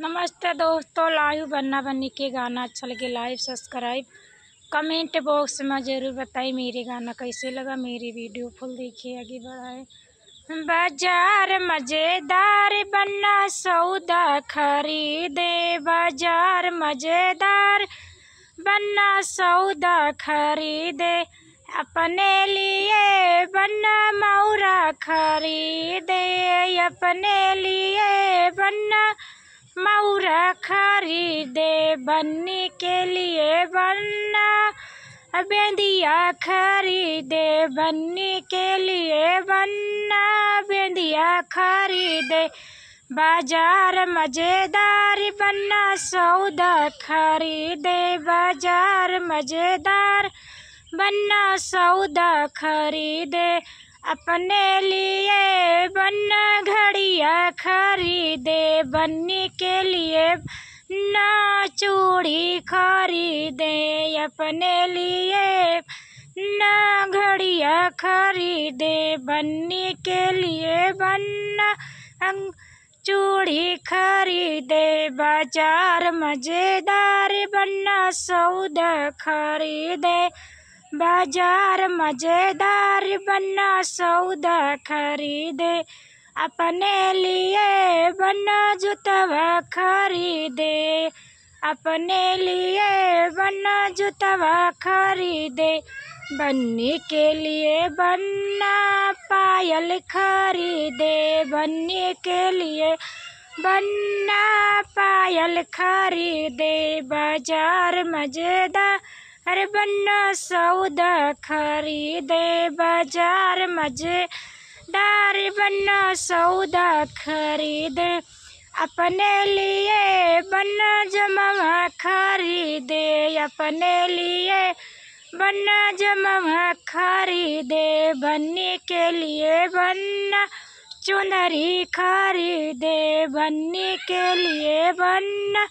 नमस्ते दोस्तों, लाइव बन्ना बन्नी के गाना अच्छा लगे लाइव सब्सक्राइब कमेंट बॉक्स में ज़रूर बताइए मेरे गाना कैसे लगा। मेरी वीडियो फुल देखिए, आगे बढ़ाए। बाजार मज़ेदार बन्ना सौदा खरीदे, बाजार मज़ेदार बन्ना सौदा खरीदे, अपने लिए बन्ना मौरा खरीदे, अपने लिए बन्ना मौरा खरीदे, बन्नी के लिए बन्ना बेंदिया खरीदे, बन्नी के लिए बन्ना बेंदिया खरीदे, बाजार मज़ेदार बन्ना सौदा खरीदे, बाजार मज़ेदार बन्ना सौदा खरीदे, अपने लिए बन्ना घड़िया खरीदे, बन्नी के लिए ना चूड़ी खरीदे, अपने लिए ना घड़िया खरीदे, बन्नी के लिए बन्ना चूड़ी खरीदे, बाजार मज़ेदार बन्ना सौदा खरीदे, बाजार मज़ेदार बन्ना सौदा खरीदे, अपने लिए बन्ना जूतवा खरीदे, अपने लिए बन्ना जूतवा खरीदे, बन्नी के लिए बन्ना पायल खरीदे, बन्नी के लिए बन्ना पायल खरीदे, बाजार मज़ेदार बन्ना सौदा खरीदे, बाजार मज़ेदार बन्ना सौदा खरीदे, अपने लिए बन्ना जमवा खरीदे, अपने लिए बन्ना जमवा खरीदे, बन्नी के लिए बन्ना चुनरी खरीदे, बन्नी के लिए बन्ना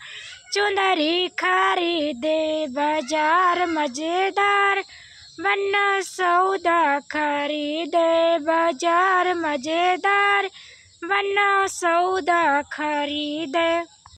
चुनरी खरीदे, बाजार मज़ेदार बन्ना सौदा खरीदे, बाजार मज़ेदार बन्ना सौदा खरीदे।